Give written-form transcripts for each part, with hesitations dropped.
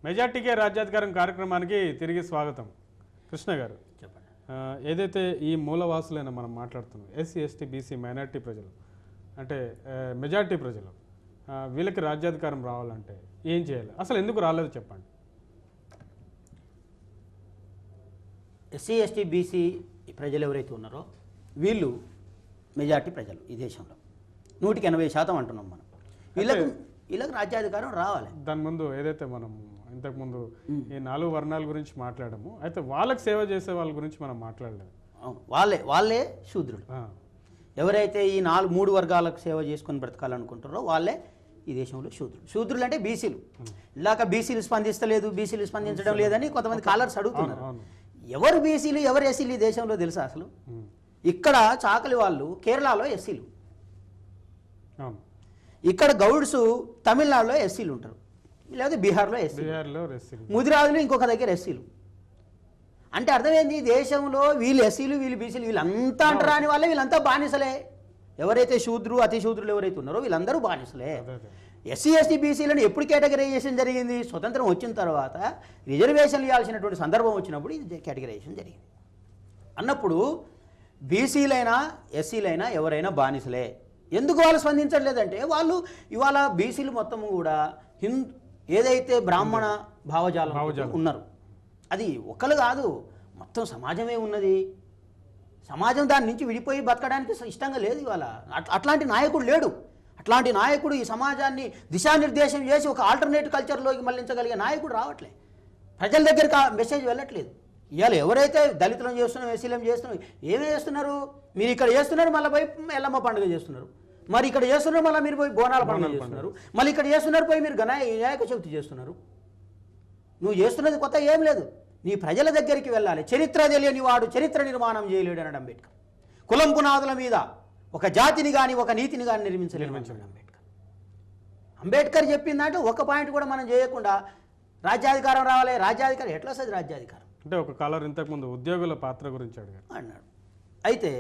మెజార్టీకే రాజ్యాధికారం కార్యక్రమానికి తిరిగి స్వాగతం. కృష్ణ గారు చెప్పండి. ఏదైతే ఈ మూలవాసులైన మనం మాట్లాడుతున్నాం, ఎస్సీ ఎస్టీ బీసీ మైనార్టీ ప్రజలు అంటే మెజార్టీ ప్రజలు, వీళ్ళకి రాజ్యాధికారం రావాలంటే ఏం చేయాలి, అసలు ఎందుకు రాలేదు చెప్పండి. ఎస్సీ ఎస్టీ బీసీ ప్రజలు ఎవరైతే ఉన్నారో వీళ్ళు మెజార్టీ ప్రజలు ఈ దేశంలో 180% అంటున్నాం మనం. వీళ్ళకి రాజ్యాధికారం రావాలి. దాని ముందు ఏదైతే మనం ఇంతకుముందు ఈ 4 వర్ణాల గురించి మాట్లాడము, అయితే వాళ్ళకి సేవ చేసే వాళ్ళ గురించి మనం మాట్లాడలేదు. వాళ్ళే శూద్రులు. ఎవరైతే ఈ 3 వర్గాలకు సేవ చేసుకొని బ్రతకాలనుకుంటారో వాళ్ళే ఈ దేశంలో శూద్రులు అంటే బీసీలు. ఇలాక బీసీలు స్పందిస్తలేదు, బీసీలు స్పందించడం లేదని కొంతమంది కాలర్స్ అడుగుతున్నారు. ఎవరు బీసీలు ఎవరు ఎస్సీలు ఈ దేశంలో తెలుసా అసలు? ఇక్కడ చాకలి వాళ్ళు కేరళలో ఎస్సీలు, ఇక్కడ గౌడ్స్ తమిళనాడులో ఎస్సీలు ఉంటారు, లేదా బీహార్లో ఎస్సీలు, ముదిరాజులు ఇంకొక దగ్గర ఎస్సీలు. అంటే అర్థమైంది, దేశంలో వీళ్ళు ఎస్సీలు వీళ్ళు బీసీలు వీళ్ళంతా అంటారా అని వాళ్ళే, వీళ్ళంతా బానిసలే. ఎవరైతే శూద్రు అతి శూద్రులు ఎవరైతే ఉన్నారో వీళ్ళందరూ బానిసలే. ఎస్సీ ఎస్టీ బీసీలను ఎప్పుడు కేటగరైజేషన్ జరిగింది? స్వతంత్రం వచ్చిన తర్వాత రిజర్వేషన్లు ఇవ్వాల్సినటువంటి సందర్భం వచ్చినప్పుడు ఇది కేటగరైజేషన్ జరిగింది. అన్నప్పుడు బీసీలైనా ఎస్సీలైనా ఎవరైనా బానిసలే. ఎందుకు వాళ్ళు స్పందించట్లేదంటే వాళ్ళు ఇవాళ బీసీలు మొత్తం కూడా ఏదైతే బ్రాహ్మణ భావజాలం ఉన్నారు, అది ఒక్కరు కాదు, మొత్తం సమాజమే ఉన్నది. సమాజం దాని నుంచి విడిపోయి బతకడానికి ఇష్టంగా లేదు ఇవాళ. అట్లాంటి నాయకుడు లేడు. అట్లాంటి నాయకుడు ఈ సమాజాన్ని దిశానిర్దేశం చేసి ఒక ఆల్టర్నేటివ్ కల్చర్లోకి మళ్లించగలిగే నాయకుడు రావట్లే. ప్రజల దగ్గరికి ఆ మెసేజ్ వెళ్ళట్లేదు. ఇవాళ ఎవరైతే దళితులను చేస్తున్నాం, ఎస్సీలం చేస్తున్నాం, ఏమే చేస్తున్నారు? మీరు ఇక్కడ చేస్తున్నారు, మళ్ళీ పోయి ఎల్లమ్మ పండుగ చేస్తున్నారు. మరి ఇక్కడ చేస్తున్నారు, మళ్ళీ మీరు పోయి బోనాల పండుగ చేస్తున్నారు. మళ్ళీ ఇక్కడ చేస్తున్నారు, పోయి మీరు వినాయక చవితి చేస్తున్నారు. నువ్వు చేస్తున్నది కొత్త ఏం లేదు. నీ ప్రజల దగ్గరికి వెళ్ళాలి. చరిత్ర తెలియని వాడు చరిత్ర నిర్మాణం చేయలేడు అన్నాడు అంబేద్కర్. కులం పునాదుల మీద ఒక జాతిని కానీ ఒక నీతిని కానీ నిర్మించలేడు అంబేద్కర్. అంబేద్కర్ చెప్పిందంటే ఒక పాయింట్ కూడా మనం చేయకుండా రాజ్యాధికారం రావాలి. రాజ్యాధికారం ఎట్లా వస్తుంది? రాజ్యాధికారం అంటే ఒక కాలర్ ఇంతకుముందు ఉద్యోగుల పాత్ర గురించి అన్నాడు. అయితే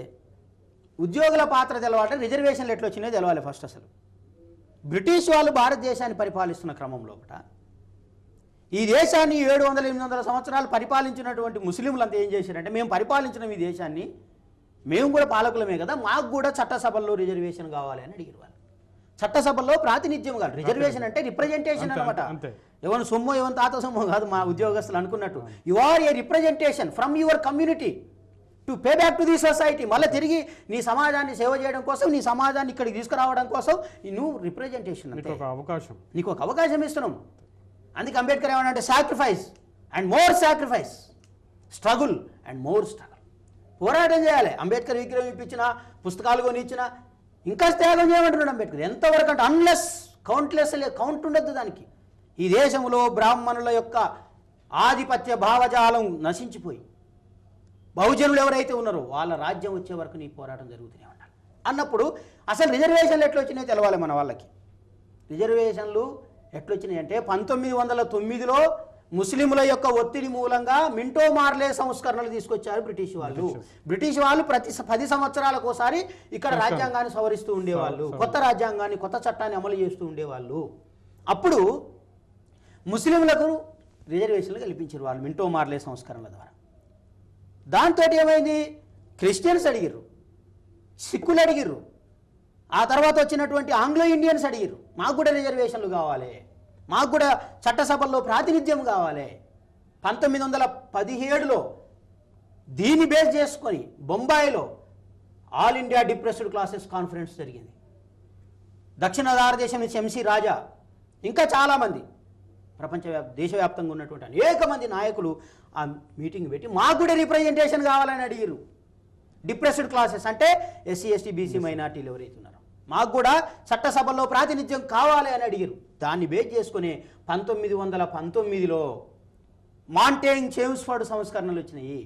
ఉద్యోగుల పాత్ర తెలవాలంటే రిజర్వేషన్లు ఎట్లా వచ్చినాయో తెలవాలి ఫస్ట్. అసలు బ్రిటిష్ వాళ్ళు భారతదేశాన్ని పరిపాలిస్తున్న క్రమంలో ఈ దేశాన్ని 700-800 సంవత్సరాలు పరిపాలించినటువంటి ముస్లింలంతా ఏం చేశారంటే, మేము పరిపాలించిన ఈ దేశాన్ని, మేము కూడా పాలకులమే కదా, మాకు కూడా చట్టసభల్లో రిజర్వేషన్ కావాలి అని అడిగారు వాళ్ళు. చట్టసభల్లో ప్రాతినిధ్యం కాదు. రిజర్వేషన్ అంటే రిప్రజెంటేషన్ అనమాట. ఎవరి సొమ్ము ఎవరి తాత సొమ్ము కాదు మా ఉద్యోగస్తులు అనుకున్నట్టు. You are a representation from your community to pay back to the society. మళ్ళీ తిరిగి నీ సమాజాన్ని సేవ చేయడం కోసం, నీ సమాజాన్ని ఇక్కడికి తీసుకురావడం కోసం నువ్వు రిప్రజెంటేషన్, నీకు ఒక అవకాశం ఇస్తున్నాం. అందుకే అంబేద్కర్ ఏమన్నా sacrifice and more sacrifice, struggle and more struggle. పోరాటం చేయాలి. అంబేద్కర్ విగ్రహం ఇప్పించిన, పుస్తకాలు కొని ఇచ్చిన, ఇంకా త్యాగం చేయమంటున్నాడు అంబేద్కర్. ఎంతవరకు అంటే అన్లెస్ కౌంట్ ఉండద్దు దానికి. ఈ దేశంలో బ్రాహ్మణుల యొక్క ఆధిపత్య భావజాలం నశించిపోయి బహుజనులు ఎవరైతే ఉన్నారో వాళ్ళ రాజ్యం వచ్చే వరకు నీ పోరాటం జరుగుతూనే ఉండాలి. అన్నప్పుడు అసలు రిజర్వేషన్లు ఎట్లా వచ్చినాయో తెలవాలి మన వాళ్ళకి. రిజర్వేషన్లు ఎట్లొచ్చినాయి అంటే 1909లో ముస్లింల యొక్క ఒత్తిడి మూలంగా మింటో మార్లే సంస్కరణలు తీసుకొచ్చారు బ్రిటిష్ వాళ్ళు. బ్రిటిష్ వాళ్ళు ప్రతి 10 సంవత్సరాలకు ఒకసారి ఇక్కడ రాజ్యాంగాన్ని సవరిస్తూ ఉండేవాళ్ళు, కొత్త రాజ్యాంగాన్ని, కొత్త చట్టాన్ని అమలు చేస్తూ ఉండేవాళ్ళు. అప్పుడు ముస్లింలకు రిజర్వేషన్లు కల్పించారు వాళ్ళు మింటో మార్లే సంస్కరణల ద్వారా. దాంతో ఏమైంది? క్రిస్టియన్స్ అడిగిర్రు, సిక్కులు అడిగిర్రు, ఆ తర్వాత వచ్చినటువంటి ఆంగ్లో ఇండియన్స్ అడిగిర్రు, మాకు కూడా రిజర్వేషన్లు కావాలి, మాకు కూడా చట్టసభల్లో ప్రాతినిధ్యం కావాలి. 1917లో దీన్ని బేస్ చేసుకొని బొంబాయిలో all India depressed classes conference జరిగింది. దక్షిణ భారతదేశం నుంచి ఎంసీ రాజా, ఇంకా చాలామంది దేశవ్యాప్తంగా ఉన్నటువంటి అనేక మంది నాయకులు ఆ మీటింగ్ పెట్టి మాకు కూడా రిప్రజెంటేషన్ కావాలని అడిగారు. డిప్రెస్డ్ క్లాసెస్ అంటే ఎస్సీ ఎస్టీ బీసీ మైనార్టీలు ఎవరైతే ఉన్నారో మాకు కూడా చట్టసభల్లో ప్రాతినిధ్యం కావాలి అని అడిగారు. దాన్ని బేస్ చేసుకుని 1919లో మాంటేగ్ చేమ్స్ఫర్డ్ సంస్కరణలు వచ్చినాయి.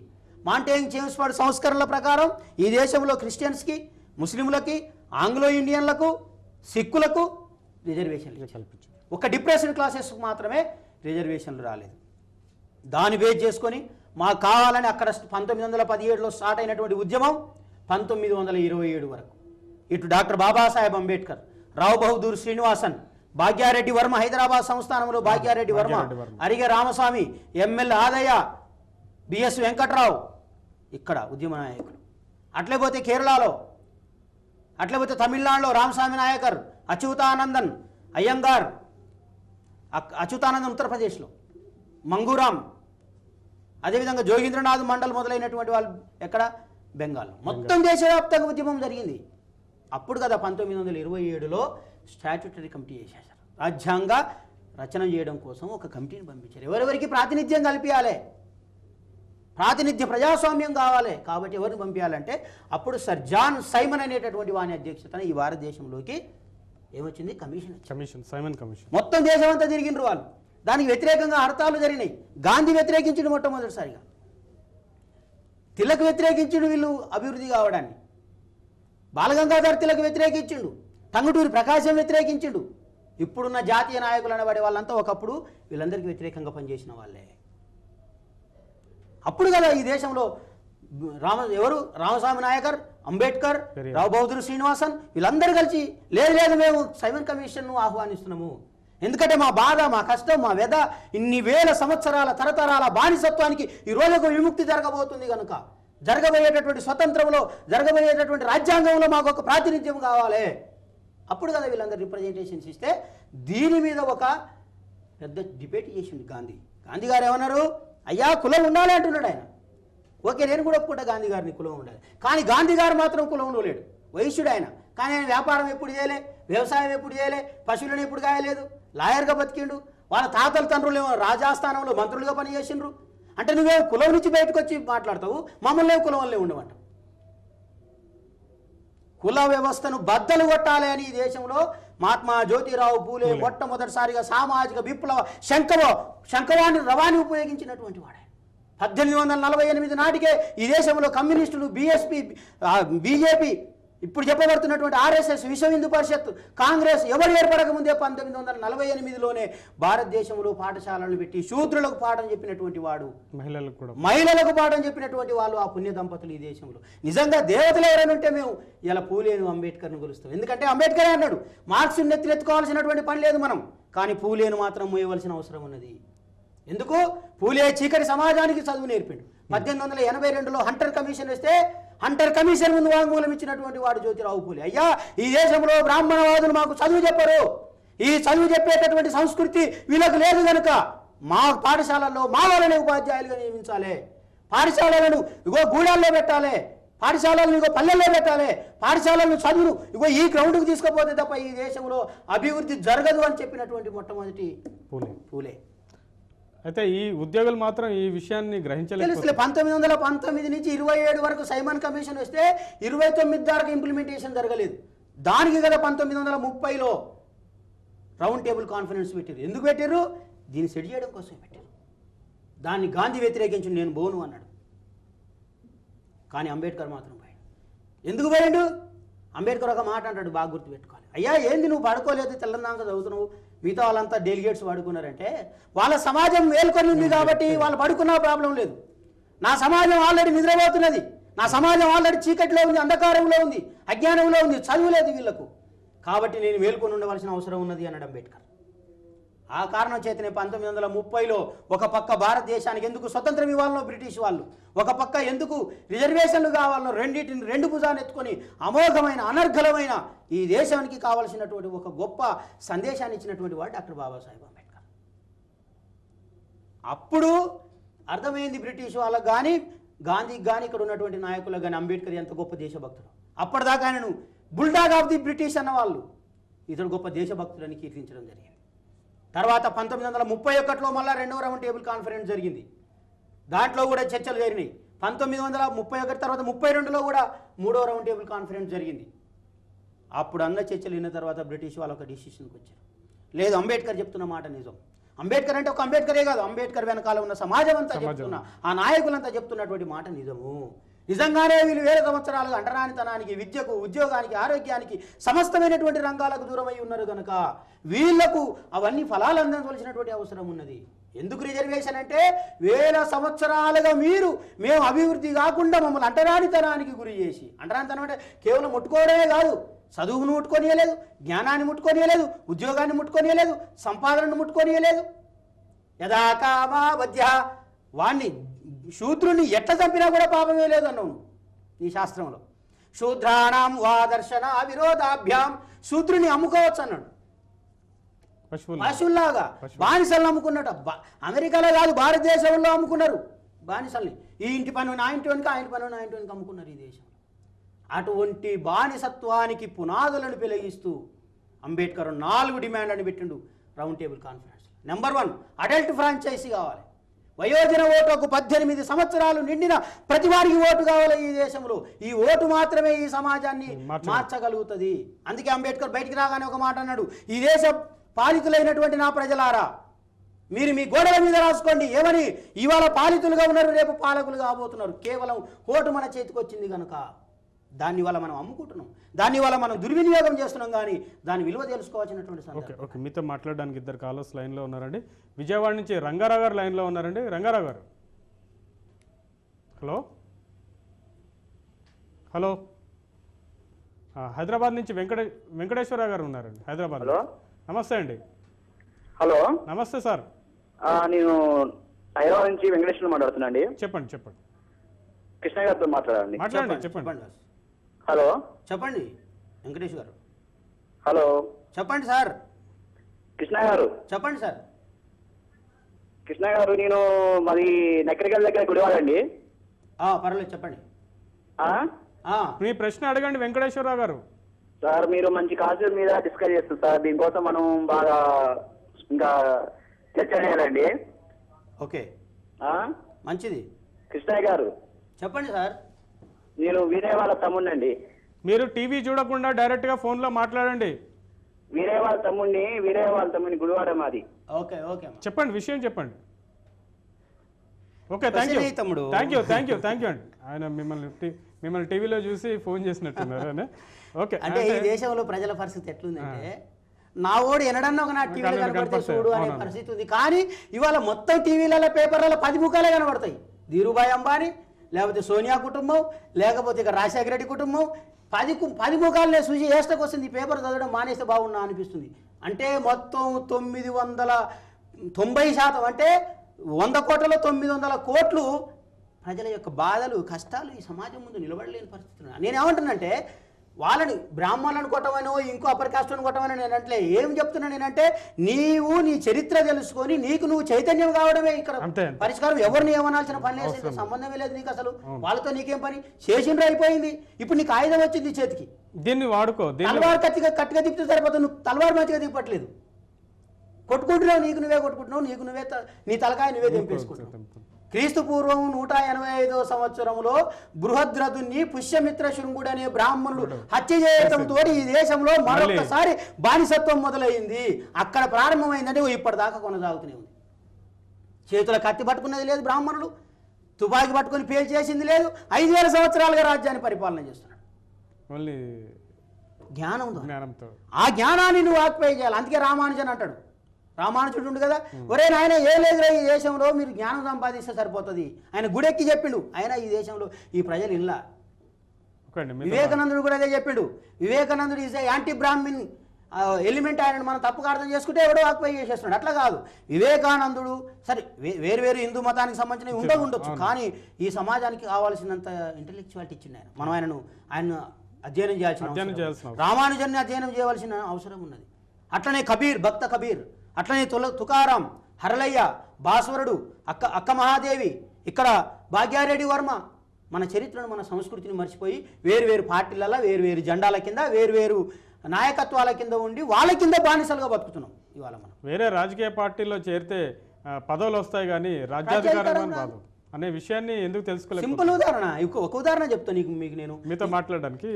మాంటేగ్ చేమ్స్ఫర్డ్ సంస్కరణల ప్రకారం ఈ దేశంలో క్రిస్టియన్స్కి, ముస్లింలకి, ఆంగ్లో ఇండియన్లకు, సిక్కులకు రిజర్వేషన్లు కల్పించారు. ఒక డిప్రెస్డ్ క్లాసెస్కు మాత్రమే రిజర్వేషన్లు రాలేదు. దాన్ని బేస్ చేసుకొని మాకు కావాలని అక్కడ 1917లో స్టార్ట్ అయినటువంటి ఉద్యమం 1927 వరకు ఇటు డాక్టర్ బాబాసాహెబ్ అంబేద్కర్, రావ్ బహదూర్ శ్రీనివాసన్, భాగ్యారెడ్డి వర్మ హైదరాబాద్ సంస్థానంలో భాగ్యారెడ్డి వర్మ, అరిగే రామస్వామి, ఎంఎల్ ఆదయ్య, బిఎస్ వెంకట్రావు ఇక్కడ ఉద్యమ నాయకులు. అట్లే పోతే కేరళలో, అట్లే పోతే తమిళనాడులో రామస్వామి నాయకర్, అచ్యుతానందన్ అయ్యంగార్, అచ్యుతానందన్ ఉత్తరప్రదేశ్లో, మంగూరాం, అదేవిధంగా జోగీంద్రనాథ్ మండల్ మొదలైనటువంటి వాళ్ళు ఎక్కడ బెంగాల్. మొత్తం దేశవ్యాప్తంగా ఉద్యమం జరిగింది. అప్పుడు కదా 1927లో స్టాట్యూటరీ కమిటీ చేసేశారు. రాజ్యాంగ రచన చేయడం కోసం ఒక కమిటీని పంపించారు. ఎవరెవరికి ప్రాతినిధ్యం కల్పించాలి, ప్రాతినిధ్య ప్రజాస్వామ్యం కావాలి. కాబట్టి ఎవరిని పంపించాలంటే అప్పుడు సర్ జాన్ సైమన్ అనేటటువంటి వాని అధ్యక్షతన ఈ భారతదేశంలోకి ఏమొచ్చింది, కమిషన్, సైమన్ కమిషన్. మొత్తం దేశం అంతా తిరిగినరు వాళ్ళు. దానికి వ్యతిరేకంగా హర్తాలు జరిగినాయి. గాంధీ వ్యతిరేకించిన మొట్టమొదటిసారిగా, తిలక్ వ్యతిరేకించిండు వీళ్ళు అభివృద్ధి కావడాన్ని, బాలగంగాధర్ తిలక్ వ్యతిరేకించిండు, టంగుటూరి ప్రకాశం వ్యతిరేకించిండు. ఇప్పుడున్న జాతీయ నాయకులు అనబడే వాళ్ళంతా ఒకప్పుడు వీళ్ళందరికీ వ్యతిరేకంగా పనిచేసిన వాళ్ళే. అప్పుడు కదా ఈ దేశంలో రామస్వామి నాయకర్, అంబేద్కర్, రావు బహదూర్ శ్రీనివాసన్ వీళ్ళందరూ కలిసి లేదు మేము సైమన్ కమిషన్ను ఆహ్వానిస్తున్నాము. ఎందుకంటే మా బాధ, మా కష్టం, మా వ్యధ ఇన్ని వేల సంవత్సరాల తరతరాల బానిసత్వానికి ఈ రోజుకు విముక్తి జరగబోతుంది కనుక జరగబోయేటటువంటి స్వతంత్రంలో, జరగబోయేటటువంటి రాజ్యాంగంలో మాకు ఒక ప్రాతినిధ్యం కావాలి. అప్పుడు కదా వీళ్ళందరూ రిప్రజెంటేషన్స్ ఇస్తే దీని మీద ఒక పెద్ద డిబేట్ చేసిండు గాంధీ గారు. ఏమన్నారు, అయ్యా కులం ఉండాలి అంటున్నాడు ఆయన. ఓకే, నేను కూడా ఒప్పుకుంటా గాంధీ గారిని కులం ఉండాలి. కానీ గాంధీ గారు మాత్రం కులంలో లేడు, వైశ్యుడు ఆయన. కానీ ఆయన వ్యాపారం ఎప్పుడు చేయలే, వ్యవసాయం ఎప్పుడు చేయలే, పశువులను ఎప్పుడు గాయలేదు, లాయర్గా బతికిండు. వాళ్ళ తాతల తండ్రులు రాజాస్థానంలో మంత్రులుగా పనిచేసిండ్రు. అంటే నువ్వేమో కులం నుంచి బయటకు వచ్చి మాట్లాడతావు, మమ్మల్ని కులం వల్లే ఉండమంటావు. కుల వ్యవస్థను బద్దలు కొట్టాలి అని ఈ దేశంలో మహాత్మా జ్యోతిరావు పూలే మొట్టమొదటిసారిగా సామాజిక విప్లవ శంఖవాణి రవాణి ఉపయోగించినటువంటి వాడే. 1848 నాటికే ఈ దేశంలో కమ్యూనిస్టులు, బీజేపీ, ఇప్పుడు చెప్పబడుతున్నటువంటి ఆర్ఎస్ఎస్, విశ్వ హిందూ పరిషత్, కాంగ్రెస్ ఎవరు ఏర్పడకముందే 1948లోనే భారతదేశంలో పాఠశాలలు పెట్టి శూద్రులకు పాఠం చెప్పినటువంటి వాడు, మహిళలకు పాఠం చెప్పినటువంటి వాళ్ళు ఆ పుణ్య దంపతులు ఈ దేశంలో. నిజంగా దేవతలు ఎవరైనా ఉంటే మేము ఇలా పూలేను, అంబేద్కర్ను కొలుస్తాం. ఎందుకంటే అంబేద్కర్ అన్నాడు, మార్క్స్ నెత్తినెత్తుకోవాల్సినటువంటి పని లేదు మనం, కానీ పూలేను మాత్రం మోయవలసిన అవసరం ఉన్నది. ఎందుకు? పూలే చీకటి సమాజానికి చదువు నేర్పిండు. 1882లో హంటర్ కమిషన్ వస్తే హంటర్ కమిషన్ ముందు వాంగ్మూలం ఇచ్చినటువంటి వాడు జ్యోతిరావు పూలే. అయ్యా, ఈ దేశంలో బ్రాహ్మణవాదులు మాకు చదువు చెప్పరు, ఈ చదువు చెప్పేటటువంటి సంస్కృతి వీళ్ళకు లేదు కనుక మా పాఠశాలల్లో మా వాళ్ళని ఉపాధ్యాయులుగా నియమించాలి, పాఠశాలలను ఇగో గూడాల్లో పెట్టాలి, పాఠశాలలను ఇగో పల్లెల్లో పెట్టాలి, పాఠశాలలను చదువును ఇగో ఈ గ్రౌండ్కి తీసుకుపోతే తప్ప ఈ దేశంలో అభివృద్ధి జరగదు అని చెప్పినటువంటి మొట్టమొదటి పూలే. అయితే ఈ ఉద్యోగులు మాత్రం ఈ విషయాన్ని గ్రహించలేదు. 1919 నుంచి 27 వరకు సైమన్ కమిషన్ వస్తే 29 దాకా ఇంప్లిమెంటేషన్ జరగలేదు. దానికి కదా 1930లో రౌండ్ టేబుల్ కాన్ఫరెన్స్ పెట్టారు. ఎందుకు పెట్టారు? దీన్ని సెట్ చేయడం కోసం పెట్టారు. దాన్ని గాంధీ వ్యతిరేకించి నేను బోను అన్నాడు. కానీ అంబేద్కర్ మాత్రం పోయాడు. ఎందుకు పోయాడు? అంబేద్కర్ ఒక మాట అంటాడు, బాగా గుర్తుపెట్టుకోవాలి. అయ్యా, ఏంది నువ్వు పడుకోలేదు, తెల్లందాక చదువుతున్నావు, మిగతా వాళ్ళంతా డెలిగేట్స్ పడుకున్నారంటే వాళ్ళ సమాజం మేల్కొని ఉంది కాబట్టి వాళ్ళు పడుకున్నా ప్రాబ్లం లేదు. నా సమాజం ఆల్రెడీ నిద్రపోతున్నది, నా సమాజం ఆల్రెడీ చీకటిలో ఉంది, అంధకారంలో ఉంది, అజ్ఞానంలో ఉంది, చదువు లేదు వీళ్ళకు, కాబట్టి నేను మేల్కొని ఉండవలసిన అవసరం ఉన్నది అన్నాడు అంబేద్కర్. ఆ కారణం చేతనే 1930లో ఒక పక్క భారతదేశానికి ఎందుకు స్వతంత్రం ఇవ్వాలనో బ్రిటిష్ వాళ్ళు, ఒక పక్క ఎందుకు రిజర్వేషన్లు కావాలనో రెండింటిని రెండు భుజాన్ని ఎత్తుకొని అమోఘమైన అనర్ఘలమైన ఈ దేశానికి కావలసినటువంటి ఒక గొప్ప సందేశాన్ని ఇచ్చినటువంటి వాడు డాక్టర్ బాబాసాహెబ్ అంబేద్కర్. అప్పుడు అర్థమైంది బ్రిటిష్ వాళ్ళకు కానీ గాంధీకి కానీ ఇక్కడ ఉన్నటువంటి నాయకులకు కానీ అంబేద్కర్ ఎంత గొప్ప దేశభక్తుడు. అప్పటిదాకా ఆయనను బుల్డాగ్ ఆఫ్ ది బ్రిటిష్ అన్న వాళ్ళు, ఇతడు గొప్ప దేశభక్తులని కీర్తించడం జరిగింది. తర్వాత 1931లో మళ్ళీ 2వ రౌండ్ టేబుల్ కాన్ఫరెన్స్ జరిగింది. దాంట్లో కూడా చర్చలు జరిగినాయి. 1931 తర్వాత 32లో కూడా 3వ రౌండ్ టేబుల్ కాన్ఫరెన్స్ జరిగింది. అప్పుడు అన్న చర్చలు విన్న తర్వాత బ్రిటిష్ వాళ్ళు ఒక డిసిషన్కి వచ్చారు, లేదు అంబేద్కర్ చెప్తున్న మాట నిజం. అంబేద్కర్ అంటే ఒక అంబేద్కరే కాదు, అంబేద్కర్ వెనకాల ఉన్న సమాజం అంతా చెప్తున్నా, ఆ నాయకులంతా చెప్తున్నటువంటి మాట నిజము. నిజంగానే వీళ్ళు వేల సంవత్సరాలుగా అంటరానితనానికి, విద్యకు, ఉద్యోగానికి, ఆరోగ్యానికి, సమస్తమైనటువంటి రంగాలకు దూరమై ఉన్నారు కనుక వీళ్లకు అవన్నీ ఫలాలు అందించవలసినటువంటి అవసరం ఉన్నది. ఎందుకు రిజర్వేషన్ అంటే వేల సంవత్సరాలుగా మేము అభివృద్ధి కాకుండా మమ్మల్ని అంటరానితనానికి గురి చేసి, అంటరానితనం అంటే కేవలం ముట్టుకోవడమే కాదు, చదువును ముట్టుకొనియలేదు, జ్ఞానాన్ని ముట్టుకొనియలేదు, ఉద్యోగాన్ని ముట్టుకొనియలేదు, సంపాదనను ముట్టుకొనియలేదు. యథాకామా వద్య, వాణ్ణి శూద్రుని ఎట్లా చంపినా కూడా పాపమే లేదు అన్నావు నీ శాస్త్రంలో. శూద్రాణం వాదర్శన విరోధాభ్యాం, శూద్రుని అమ్ముకోవచ్చు అన్నాడు. పశువుల్లాగా బానిసలను అమ్ముకున్నట్టు. అమెరికాలో కాదు, భారతదేశంలో అమ్ముకున్నారు బానిసల్ని. ఈ ఇంటి పని నా ఇంటి వెనుక, ఆ ఇంటి పని నా ఇంటి వెనుక అమ్ముకున్నారు ఈ దేశం. అటువంటి బానిసత్వానికి పునాదులను పెలిగిస్తూ అంబేద్కర్ 4 డిమాండ్లను పెట్టిండు round table conference. Number 1, adult franchise కావాలి. వయోజన ఓటుకు 18 సంవత్సరాలు నిండిన ప్రతి వారికి ఓటు కావాలి ఈ దేశంలో. ఈ ఓటు మాత్రమే ఈ సమాజాన్ని మార్చగలుగుతుంది. అందుకే అంబేద్కర్ బయటికి రాగానే ఒక మాట అన్నాడు, ఈ దేశ పాలితులైనటువంటి నా ప్రజలారా, మీరు మీ గోడల మీద రాసుకోండి ఏమని, ఇవాళ పాలితులుగా ఉన్నారు, రేపు పాలకులు కాబోతున్నారు. కేవలం ఓటు మన చేతికి వచ్చింది కనుక దాన్ని వల్ల మనం అమ్ముకుంటున్నాం, దాన్ని వల్ల మనం దుర్వినియోగం చేస్తున్నాం. కానీ దాని విలువ తెలుసుకోవాల్సినటువంటి సందర్భం. ఓకే, మీతో మాట్లాడడానికి 2 కాలర్స్ లైన్లో ఉన్నారండి. విజయవాడ నుంచి రంగారావు గారు లైన్లో ఉన్నారండి. రంగారావు గారు, హలో. హలో. హైదరాబాద్ నుంచి వెంకటేశ్వరరావు గారు ఉన్నారండి, హైదరాబాద్. నమస్తే అండి. హలో, నమస్తే సార్. నేను హైదరాబాద్ నుంచి వెంకటేశ్వర మాట్లాడుతున్నా అండి. చెప్పండి. కృష్ణ గారితో మాట్లాడండి. చెప్పండి. హలో, చెప్పండి వెంకటేష్ గారు. హలో, చెప్పండి సార్. కృష్ణ గారు. చెప్పండి సార్. కృష్ణ గారు, నేను మరి నకరికల్ దగ్గర గుడివాడండి. పర్వాలేదు, చెప్పండి. మీ ప్రశ్న అడగండి వెంకటేశ్వరరావు గారు. సార్, మీరు మంచి కాన్సెప్ట్ మీద డిస్కస్ చేస్తారు సార్. దీనికోసం మనం బాగా ఇంకా చర్చ చేయాలండి. ఓకే, మంచిది. కృష్ణయ్య గారు, చెప్పండి సార్. నేను వీరే వాళ్ళ తమ్ముడినండి. మీరు టీవీ చూడకుండా డైరెక్ట్గా ఫోన్లో మాట్లాడండి. వీరే వాళ్ళ తమ్ముడిని గుడివాడ మాది. ఓకే, చెప్పండి, విషయం చెప్పండి. ఓకే, థ్యాంక్ యూ అండి. ఆయన మిమ్మల్ని టీవీలో చూసి ఫోన్ చేసినట్టున్నారు. ఓకే, అంటే ఈ దేశంలో ప్రజల పరిస్థితి ఎట్లుందంటే, నా ఓడి ఎనడన్నా ఒక నా టీవీలో కనబడితే చూడు అనే పరిస్థితి ఉంది. కానీ ఇవాళ మొత్తం టీవీలలో, పేపర్లలో 10 ముఖాలే కనబడతాయి. ధీరుభాయ్ అంబానీ, లేకపోతే సోనియా కుటుంబం, లేకపోతే ఇక రాజశేఖర రెడ్డి కుటుంబం, 10 ముఖాలనే చూసి ఏష్టకు వస్తుంది. ఈ పేపర్ చదవడం మానేస్తే బాగున్నా అనిపిస్తుంది. అంటే మొత్తం 990% అంటే 100 కోట్లలో 900 కోట్లు ప్రజల యొక్క బాధలు, కష్టాలు ఈ సమాజం ముందు నిలబడలేని పరిస్థితులు. నేనేమంటున్నానంటే, వాళ్ళని బ్రాహ్మణులను కొట్టమనో ఇంకో అప్పర్ కాస్ట్ను కొట్టమని నేను అంటే ఏం చెప్తున్నాను నేనంటే, నీవు నీ చరిత్ర తెలుసుకొని నీకు నువ్వు చైతన్యం కావడమే ఇక్కడ పరిష్కారం. ఎవరిని ఏమనాల్సిన పని లేదు, సంబంధమే లేదు నీకు అసలు. వాళ్ళతో నీకేం పని, చేసిండ్రు అయిపోయింది. ఇప్పుడు నీకు ఆయుధం వచ్చింది చేతికి, దీన్ని వాడుకో. తలవారు కట్టిగా తిప్పితే సరిపోతుంది. నువ్వు తలవారు మంచిగా తిప్పట్లేదు, కొట్టుకుంటున్నావు, నీకు నువ్వే కొట్టుకుంటున్నావు, నీకు నువ్వే నీ తలకాయ నువ్వే తెంపేసుకుంటున్నావు. క్రీస్తు పూర్వం 185వ సంవత్సరంలో బృహద్రథుని పుష్యమిత్ర శృంగుడు అనే బ్రాహ్మణులు హత్య చేయడంతో ఈ దేశంలో మరొకసారి బానిసత్వం మొదలైంది. అక్కడ ప్రారంభమైందంటే ఇప్పటిదాకా కొనసాగుతూనే ఉంది. చేతుల కత్తి పట్టుకున్నది లేదు బ్రాహ్మణులు, తుపాకీ పట్టుకుని పేల్ చేసింది లేదు. 5000 సంవత్సరాలుగా రాజ్యాన్ని పరిపాలన చేస్తున్నాడు. జ్ఞానంతో ఆ జ్ఞానాన్ని నువ్వు ఆక్యుపై చేయాలి. అందుకే రామానుజన్ అంటాడు, రామానుజుడు ఉండు కదా, ఒరే నాయన ఏ లేదు ఈ దేశంలో మీరు జ్ఞానం సంపాదిస్తే సరిపోతుంది. ఆయన గుడెక్కి చెప్పిండు. ఆయన ఈ దేశంలో ఈ ప్రజలు ఇల్లా. వివేకానందుడు కూడా అదే చెప్పిండు. వివేకానందుడు ఈజ్ యాంటీ బ్రాహ్మిన్ ఎలిమెంట్. ఆయన మనం తప్పుగా అర్థం చేసుకుంటే ఎవడో ఆక్యుపై చేసేస్తున్నాడు. అట్లా కాదు. వివేకానందుడు సరే వేరు హిందూ మతానికి సంబంధించినవి ఉండొచ్చు, కానీ ఈ సమాజానికి కావాల్సినంత ఇంటెలెక్చువాలిటీ ఇచ్చిండు ఆయన. మనం ఆయన అధ్యయనం చేయాల్సిన, రామానుజాన్ని అధ్యయనం చేయవలసిన అవసరం ఉన్నది. అట్లనే కబీర్, భక్త కబీర్, అట్లనే తుకారాం, హరలయ్య, భాస్వరుడు, అక్క మహాదేవి, ఇక్కడ భాగ్యారెడ్డి వర్మ. మన చరిత్రను, మన సంస్కృతిని మర్చిపోయి వేరు పార్టీలలో వేరు జెండాల కింద వేరు నాయకత్వాల కింద ఉండి వాళ్ళ కింద బానిసలుగా బతుకుతున్నాం. ఇవాళ మనం వేరే రాజకీయ పార్టీలో చేరితే పదవులు వస్తాయి కానీ రాజ్యాధికారం రాదు అనే విషయాన్ని ఎందుకు తెలుసుకోలేదు? సింపుల్ ఉదాహరణ, ఒక ఉదాహరణ చెప్తాను మీకు. నేను మీతో మాట్లాడడానికి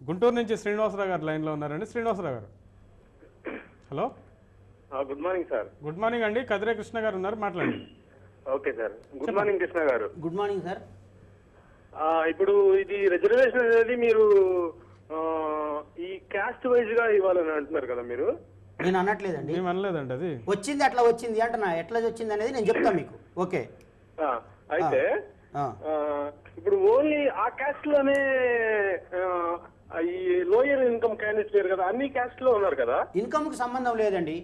గుంటూరు నుంచి శ్రీనివాసరావు గారు లైన్లో ఉన్నారండి. శ్రీనివాసరావు గారు, hello. Good morning sir. Good morning అండి. కదిరే కృష్ణ గారు ఉన్నారు, మాట్లాడండి. Okay sir, good morning Krishna గారు. Good morning sir. ఇప్పుడు ఇది రిజర్వేషన్ అనేది మీరు ఈ క్యాస్ట్ వైజ్ గా ఇవ్వాలని అంటున్నారు కదా మీరు? నేను అనట్లేదండి, మేము అనలేదండి. అది వచ్చింది అట్లా వచ్చింది అంటున్నా. ఎట్లా వచ్చింది అనేది నేను చెప్తాను మీకు. ఓకే, అయితే ఇప్పుడు ఓన్లీ ఆ క్యాస్ట్ లోనే ఈ లోయర్ ఇన్కమ్ క్యాండిడేట్స్ లేరు కదా, అన్ని క్యాస్ట్ లో ఉన్నారు కదా. ఇన్కమ్కి సంబంధం లేదండి.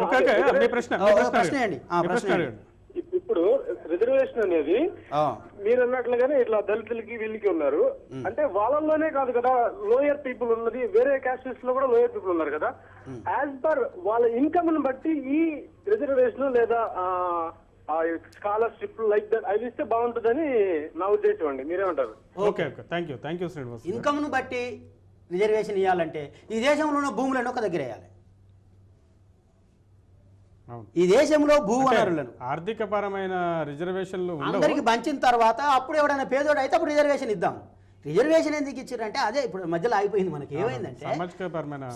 ఓకే ఓకే మీ ప్రశ్న ప్రశ్న అండి. ఇప్పుడు రిజర్వేషన్ అనేది మీరు అన్నట్లుగానే ఇట్లా దళితులకి వీళ్ళకి ఉన్నారు అంటే వాళ్ళలోనే కాదు కదా లోయర్ పీపుల్ ఉన్నది, వేరే క్యాస్టెస్ లో కూడా లోయర్ పీపుల్ ఉన్నారు కదా. యాజ్ పర్ వాళ్ళ ఇన్కమ్ ని బట్టి ఈ రిజర్వేషన్ లేదా స్కాలర్షిప్ లైక్ దట్ అవి ఇస్తే బాగుంటుందని నా ఉద్దేశం అండి. మీరేమంటారు? Okay okay thank you Srinivas. Income ను బట్టి రిజర్వేషన్ ఇవ్వాలంటే ఈ దేశంలో ఉన్న భూములను ఒక దగ్గర వేయాలి. ఈ దేశంలో భూ వనరులను ఆర్థికపరమైన రిజర్వేషన్లు అందరికి పంచిన తర్వాత అప్పుడు ఎవడైనా పేదోడు అయితే అప్పుడు రిజర్వేషన్ ఇద్దాం. రిజర్వేషన్ ఎందుకు ఇచ్చారంటే అదే ఇప్పుడు మధ్యలో ఆగిపోయింది. మనకి ఏమైందంటే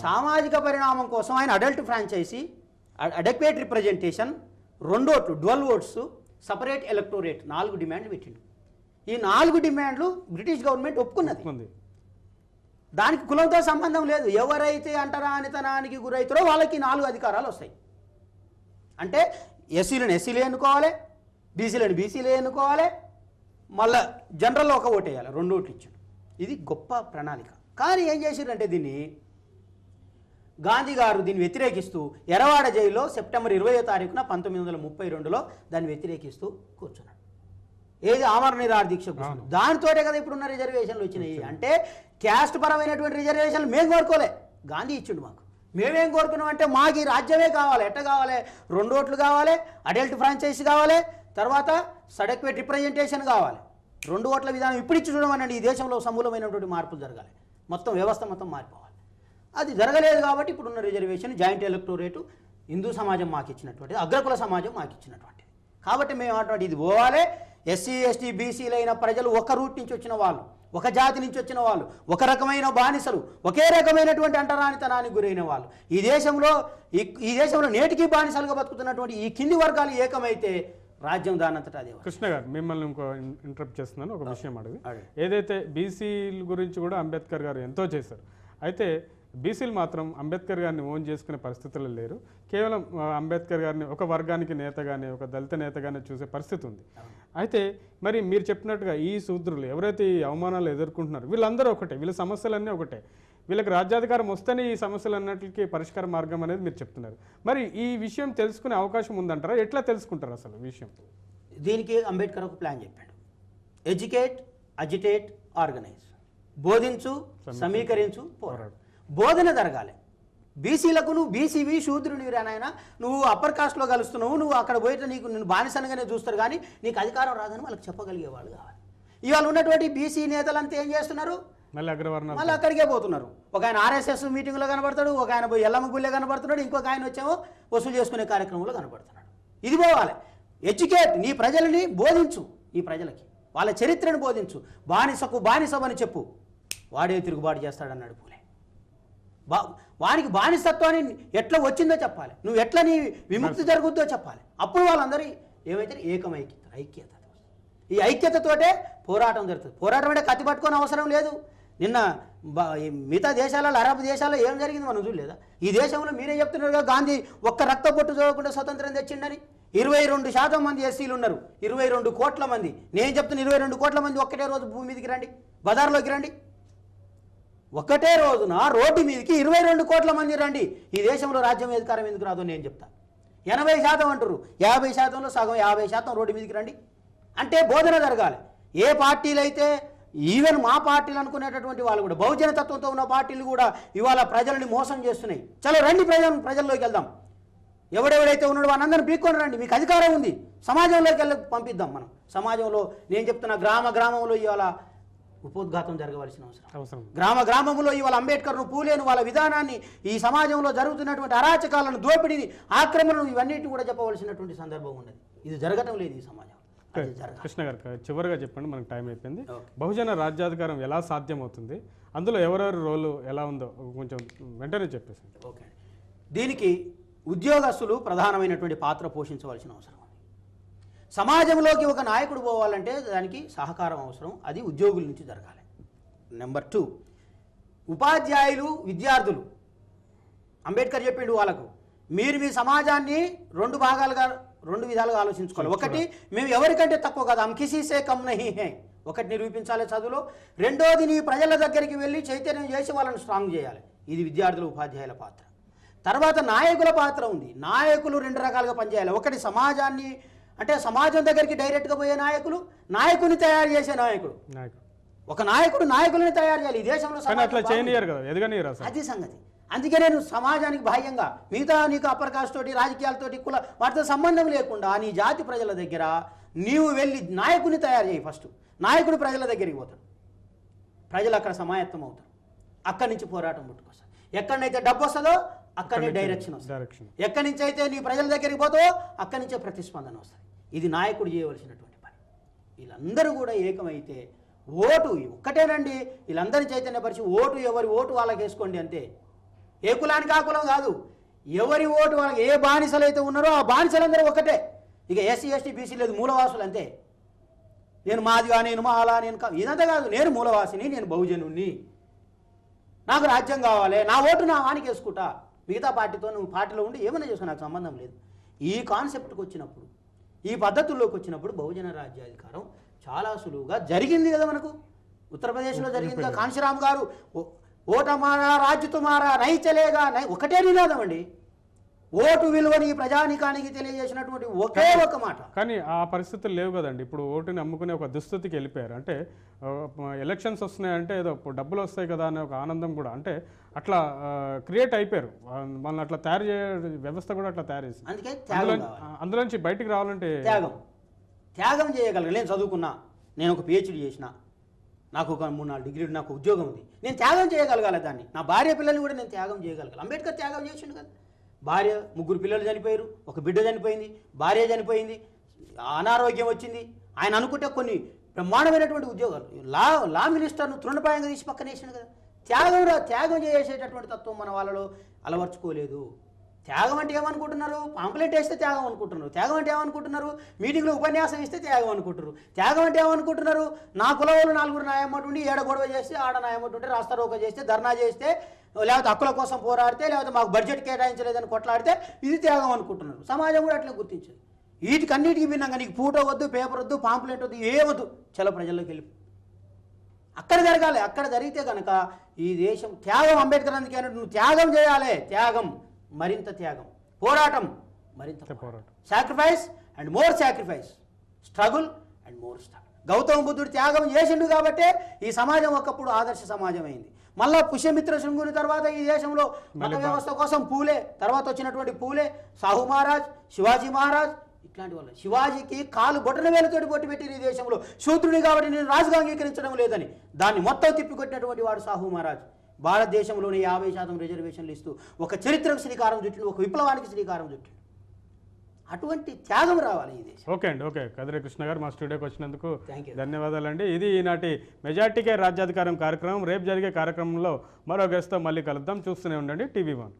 సామాజిక పరిణామం కోసం ఆయన అడల్ట్ ఫ్రాంచైజీ, అడక్వేట్ రిప్రజెంటేషన్, 2 ఓట్లు, 12 ఓట్స్, సపరేట్ ఎలక్టోరేట్, 4 డిమాండ్లు పెట్టిండు. ఈ 4 డిమాండ్లు బ్రిటిష్ గవర్నమెంట్ ఒప్పుకున్నది. దానికి కులంతో సంబంధం లేదు. ఎవరైతే అంటరానితనానికి గురైతారో వాళ్ళకి 4 అధికారాలు వస్తాయి. అంటే ఎస్సీలను ఎస్సీలే ఎన్నుకోవాలి, బీసీలను బీసీలే ఎన్నుకోవాలి, మళ్ళీ జనరల్లో ఒక ఓటు వేయాలి. 2 ఓట్లు ఇచ్చాడు. ఇది గొప్ప ప్రణాళిక. కానీ ఏం చేశారంటే దీన్ని గాంధీ గారు దీన్ని వ్యతిరేకిస్తూ ఎర్రవాడ జైల్లో సెప్టెంబర్ 20వ తారీఖున 1932లో దాన్ని వ్యతిరేకిస్తూ కూర్చున్నాడు. ఏది ఆమరణ నిరాహార దీక్ష కూర్చున్నాడు. దానితోటే కదా ఇప్పుడున్న రిజర్వేషన్లు వచ్చినాయి. అంటే క్యాస్ట్ పరమైనటువంటి రిజర్వేషన్లు మేము కోరుకోలే, గాంధీ ఇచ్చిండు మాకు. మేమేం కోరుకున్నాం అంటే మాకు ఈ రాజ్యమే కావాలి. ఎట్ట కావాలి? 2 ఓట్లు కావాలి, అడల్ట్ ఫ్రాంచైజీ కావాలి, తర్వాత అడక్వేట్ రిప్రజెంటేషన్ కావాలి, 2 ఓట్ల విధానం ఇప్పుడు ఇచ్చి చూడమనండి. ఈ దేశంలో సమూలమైనటువంటి మార్పులు జరగాలి, మొత్తం వ్యవస్థ మొత్తం మారిపోవాలి. అది జరగలేదు కాబట్టి ఇప్పుడున్న రిజర్వేషన్ జాయింట్ ఎలక్టోరేటు హిందూ సమాజం మాకు ఇచ్చినటువంటిది, అగ్రకుల సమాజం మాకు ఇచ్చినటువంటిది. కాబట్టి మేము అటువంటి ఇది పోవాలి. ఎస్సీ ఎస్టీ బీసీలైన ప్రజలు ఒక రూట్ నుంచి వచ్చిన వాళ్ళు, ఒక జాతి నుంచి వచ్చిన వాళ్ళు, ఒక రకమైన బానిసలు, ఒకే రకమైనటువంటి అంటరానితనానికి గురైన వాళ్ళు ఈ దేశంలో నేటికి బానిసలుగా బతుకుతున్నటువంటి ఈ కింది వర్గాలు ఏకమైతే రాజ్యం దానంతటా అదే. కృష్ణ గారు మిమ్మల్ని ఇంకో ఇంటరప్ట్ చేస్తున్నాను, ఒక విషయం అడిగి. ఏదైతే బీసీల గురించి కూడా అంబేద్కర్ గారు ఎంతో చేశారు. అయితే బీసీలు మాత్రం అంబేద్కర్ గారిని ఓన్ చేసుకునే పరిస్థితుల్లో లేరు. కేవలం అంబేద్కర్ గారిని ఒక వర్గానికి నేతగానే, ఒక దళిత నేతగానే చూసే పరిస్థితి ఉంది. అయితే మరి మీరు చెప్పినట్టుగా ఈ శూద్రులు ఎవరైతే ఈ అవమానాలు ఎదుర్కొంటున్నారో వీళ్ళందరూ ఒకటే, వీళ్ళ సమస్యలన్నీ ఒకటే. వీళ్ళకి రాజ్యాధికారం వస్తేనే ఈ సమస్యలు అన్నిటికీ పరిష్కార మార్గం అనేది మీరు చెప్తున్నారు. మరి ఈ విషయం తెలుసుకునే అవకాశం ఉందంటారా? ఎట్లా తెలుసుకుంటారు అసలు విషయం? దీనికి అంబేద్కర్ ఒక ప్లాన్ చెప్పాడు. Educate, agitate, organize. బోధించు, సమీకరించు, పోరాడు. బోధన జరగాలి. బీసీలకు నువ్వు బీసీవి శూద్రుని నాయన, నువ్వు అప్పర్ కాస్ట్లో కలుస్తున్నావు, నువ్వు అక్కడ పోయితే నేను బానిసనగానే చూస్తారు, కానీ నీకు అధికారం రాదని వాళ్ళకి చెప్పగలిగేవాళ్ళు కావాలి. ఇవాళ ఉన్నటువంటి బీసీ నేతలంతా ఏం చేస్తున్నారు? మళ్ళీ అక్కడికే పోతున్నారు. ఒక ఆయన ఆర్ఎస్ఎస్ మీటింగ్లో కనబడతాడు, ఒక ఆయన పోయి ఎల్లమ్మ గుళ్ళే కనబడుతున్నాడు, ఇంకొక ఆయన వచ్చేమో వసూలు చేసుకునే కార్యక్రమంలో కనబడుతున్నాడు. ఇది పోవాలి. ఎడ్యుకేట్, నీ ప్రజలని బోధించు, ఈ ప్రజలకి వాళ్ళ చరిత్రను బోధించు. బానిసకు బానిసమని చెప్పు, వాడే తిరుగుబాటు చేస్తాడన్నాడు పూలే. వానికి బానిసత్వాన్ని ఎట్లా వచ్చిందో చెప్పాలి, నువ్వు ఎట్లా నీ విముక్తి జరుగుద్దో చెప్పాలి. అప్పుడు వాళ్ళందరూ ఏమైతే ఐక్యత. ఈ ఐక్యతతోటే పోరాటం జరుగుతుంది. పోరాటం అంటే కత్తి పట్టుకొని అవసరం లేదు. నిన్న మిగతా దేశాలలో, అరబ్ దేశాల్లో ఏం జరిగింది మనం చూడలేదా? ఈ దేశంలో మీరే చెప్తున్నారుగా, గాంధీ ఒక్క రక్త పొట్టు చూడకుండా స్వతంత్రం తెచ్చిండని. 22% మంది ఎస్సీలు ఉన్నారు, 22 కోట్ల మంది. నేను చెప్తున్న 22 కోట్ల మంది ఒక్కటే రోజు భూమి మీదకి రండి, బజార్లోకి రండి. ఒకటే రోజున రోడ్డు మీదకి 22 కోట్ల మంది రండి. ఈ దేశంలో రాజ్యం అధికారం ఎందుకు రాదో నేను చెప్తా. 80% అంటారు, 50%లో సగం 50% రోడ్డు మీదకి రండి. అంటే బోధన జరగాలి. ఏ పార్టీలు అయితే ఈవెన్ మా పార్టీలు అనుకునేటటువంటి వాళ్ళు కూడా, బహుజన తత్వంతో ఉన్న పార్టీలు కూడా ఇవాళ ప్రజల్ని మోసం చేస్తున్నాయి. చలో రండి, ప్రజల్లోకి వెళ్దాం. ఎవడెవడైతే ఉన్నాడో వాళ్ళందరినీ పీక్కొని రండి, మీకు అధికారం ఉంది. సమాజంలోకి వెళ్ళి పంపిద్దాం. మనం సమాజంలో నేను చెప్తున్నా, గ్రామంలో ఇవాళ ఉపోద్ఘాతం జరగవలసిన అవసరం. గ్రామంలో ఇవాళ అంబేద్కర్ను, పూలేను, వాళ్ళ విధానాన్ని, ఈ సమాజంలో జరుగుతున్నటువంటి అరాచకాలను, దోపిడీని, ఆక్రమణను, ఇవన్నిటిని కూడా చెప్పవలసినటువంటి సందర్భం ఉన్నది. ఇది జరగటం లేదు ఈ సమాజం. కృష్ణ గారు చివరిగా చెప్పండి, మనకు టైం అయిపోయింది. బహుజన రాజ్యాధికారం ఎలా సాధ్యమవుతుంది, అందులో ఎవరెవరి రోలు ఎలా ఉందో కొంచెం వెంటనే చెప్పేసి. ఓకే, దీనికి ఉద్యోగస్తులు ప్రధానమైనటువంటి పాత్ర పోషించవలసిన అవసరం ఉంది. సమాజంలోకి ఒక నాయకుడు పోవాలంటే దానికి సహకారం అవసరం, అది ఉద్యోగుల నుంచి జరగాలి. నెంబర్ 2, ఉపాధ్యాయులు, విద్యార్థులు. అంబేద్కర్ చెప్పిండు వాళ్ళకు, మీరు మీ సమాజాన్ని 2 విధాలుగా ఆలోచించుకోవాలి. ఒకటి, మేము ఎవరికంటే తక్కువ కాదు, హమ్ కిసీ సే కమ్ నహీ హై, ఒకటి నిరూపించాలి చదువులో, రెండోది నీ ప్రజల దగ్గరికి వెళ్ళి చైతన్యం చేసి వాళ్ళని స్ట్రాంగ్ చేయాలి. ఇది విద్యార్థుల ఉపాధ్యాయుల పాత్ర. తర్వాత నాయకుల పాత్ర ఉంది. నాయకులు రెండు రకాలుగా పనిచేయాలి. ఒకటి సమాజాన్ని అంటే సమాజం దగ్గరికి డైరెక్ట్గా పోయే నాయకులు, నాయకుని తయారు చేసే నాయకుడు. ఒక నాయకుడు నాయకులని తయారు చేయాలి. ఈ దేశంలో అట్లా చేయనియరు కదా, ఎదగనియరు అసలు. అది సంగతి. అందుకే నేను సమాజానికి బాహ్యంగా మిగతా నీకు అప్పర్ కాస్ట్ తోటి రాజకీయాలతోటి కుల వాటితో సంబంధం లేకుండా నీ జాతి ప్రజల దగ్గర నీవు వెళ్ళి నాయకుని తయారు చేయి. ఫస్ట్ నాయకుడు ప్రజల దగ్గరికి పోతాడు, ప్రజలు అక్కడ సమాయత్తం అవుతారు, అక్కడి నుంచి పోరాటం పుట్టుకొస్తారు. ఎక్కడైతే డబ్బు వస్తుందో అక్కడనే డైరెక్షన్ వస్తుంది, ఎక్కడి నుంచి అయితే నీ ప్రజల దగ్గరికి పోతావో అక్కడి నుంచే ప్రతిస్పందన వస్తుంది. ఇది నాయకుడు చేయవలసినటువంటి పని. వీళ్ళందరూ కూడా ఏకమైతే ఓటు ఒక్కటేనండి. వీళ్ళందరినీ చైతన్యపరిచి ఓటు ఎవరి ఓటు వాళ్ళకి వేసుకోండి అంతే. ఏ కులానికి ఆ కులం కాదు, ఎవరి ఓటు వాళ్ళకి. ఏ బానిసలు అయితే ఉన్నారో ఆ బానిసలందరూ ఒకటే. ఇక ఎస్సీ ఎస్టీ బీసీ లేదు, మూలవాసులు అంతే. నేను మాదిగా, నేను మాలా, నేను ఇదంతా కాదు. నేను మూలవాసిని, నేను బహుజనుణ్ణి, నాకు రాజ్యం కావాలి, నా ఓటు నా వానికి వేసుకుంటా. మిగతా పార్టీతో నువ్వు పార్టీలో ఉండి ఏమైనా చేసుకో, నాకు సంబంధం లేదు. ఈ కాన్సెప్ట్కి వచ్చినప్పుడు, ఈ పద్ధతుల్లోకి వచ్చినప్పుడు బహుజన రాజ్యాధికారం చాలా సులువుగా జరిగింది కదా. మనకు ఉత్తరప్రదేశ్లో జరిగింది కదా. కాంశీరామ్ గారు ఓటమారా రాజ్య తుమారా నై చలేగా నై, ఒకటే నినాదం అండి. ఓటు విలువని ప్రజానికానికి తెలియజేసినటువంటి ఒకే ఒక మాట. కానీ ఆ పరిస్థితులు లేవు కదండి. ఇప్పుడు ఓటుని అమ్ముకునే ఒక దుస్థితికి వెళ్ళిపోయారు. అంటే ఎలక్షన్స్ వస్తున్నాయంటే ఏదో డబ్బులు వస్తాయి కదా అనే ఒక ఆనందం కూడా, అంటే అట్లా క్రియేట్ అయిపోయారు. వాళ్ళని అట్లా తయారు చేయ వ్యవస్థ కూడా అట్లా తయారు చేసింది. అందుకే అందులోంచి బయటికి రావాలంటే త్యాగం చేయగలరు. నేను చదువుకున్నా, నేను ఒక పిహెచ్డీ చేసిన, నాకు ఒక 3-4 డిగ్రీలు, నాకు ఉద్యోగం ఉంది, నేను త్యాగం చేయగలగాలి దాన్ని. నా భార్య పిల్లల్ని కూడా నేను త్యాగం చేయగలగాలి. అంబేద్కర్ త్యాగం చేసిండు కదా. భార్య 3 పిల్లలు చనిపోయారు, ఒక బిడ్డ చనిపోయింది, భార్య చనిపోయింది, అనారోగ్యం వచ్చింది. ఆయన అనుకుంటే కొన్ని బ్రహ్మాండమైనటువంటి ఉద్యోగాలు, లా మినిస్టర్ను తృణప్రాయంగా తీసి పక్కనేసాడు కదా. త్యాగం చేసేటటువంటి తత్వం మన వాళ్ళలో అలవర్చుకోలేదు. త్యాగం అంటే ఏమనుకుంటున్నారు? పాంప్లెట్ వేస్తే త్యాగం అనుకుంటున్నారు. త్యాగం అంటే ఏమనుకుంటున్నారు? మీటింగ్లో ఉపన్యాసం ఇస్తే త్యాగం అనుకుంటున్నారు. త్యాగం అంటే ఏమనుకుంటున్నారు? నా కులవాళ్ళు 4 న్యాయమట్టు ఉండి ఏడ గొడవ చేస్తే, ఆడ న్యాయమట్టు ఉంటే రాస్తారోక చేస్తే, ధర్నా చేస్తే, లేకపోతే హక్కుల కోసం పోరాడితే, లేకపోతే మాకు బడ్జెట్ కేటాయించలేదని కొట్లాడితే ఇది త్యాగం అనుకుంటున్నారు. సమాజం కూడా అట్లా గుర్తించదు. వీటికన్నిటికీ భిన్నంగా నీకు ఫోటో వద్దు, పేపర్ వద్దు, పాంప్లెట్ వద్దు, ఏమొద్దు, చలో ప్రజల్లోకి వెళ్ళి అక్కడ జరగాలి. అక్కడ జరిగితే కనుక ఈ దేశం త్యాగం. అంబేద్కర్ అందుకే నువ్వు త్యాగం చేయాలి. త్యాగం, మరింత త్యాగం, పోరాటం, మరింత పోరాటం, sacrifice and more sacrifice, struggle and more struggle. Gautama బుద్ధుడు త్యాగం చేసిండు కాబట్టే ఈ సమాజం ఒకప్పుడు ఆదర్శ సమాజం అయింది. మళ్ళా పుష్యమిత్ర శృంగుని తర్వాత ఈ దేశంలో మత వ్యవస్థ కోసం పూలే, తర్వాత వచ్చినటువంటి పూలే, సాహు మహారాజ్, శివాజీ మహారాజ్, ఇట్లాంటి వాళ్ళు. శివాజీకి కాలు బొటన వేలతోటి బొట్టు పెట్టిన ఈ దేశంలో, శూద్రుని కాబట్టి నేను రాజుగా అంగీకరించడం లేదని దాన్ని మొత్తం తిప్పికొట్టినటువంటి వాడు సాహు మహారాజ్. భారతదేశంలోని 50% రిజర్వేషన్లు ఇస్తూ ఒక చరిత్రకు శ్రీకారం చుట్టిండు, ఒక విప్లవానికి శ్రీకారం చుట్టిండు. అటువంటి త్యాగం రావాలి ఈ దేశం. ఓకే అండి, ఓకే. కదిరి కృష్ణ గారు మా స్టూడియోకి వచ్చినందుకు ధన్యవాదాలండి. ఇది ఈనాటి మెజార్టీకే రాజ్యాధికారం కార్యక్రమం. రేపు జరిగే కార్యక్రమంలో మరో గెస్ట్తో మళ్ళీ కలుద్దాం. చూస్తూనే ఉండండి TV1.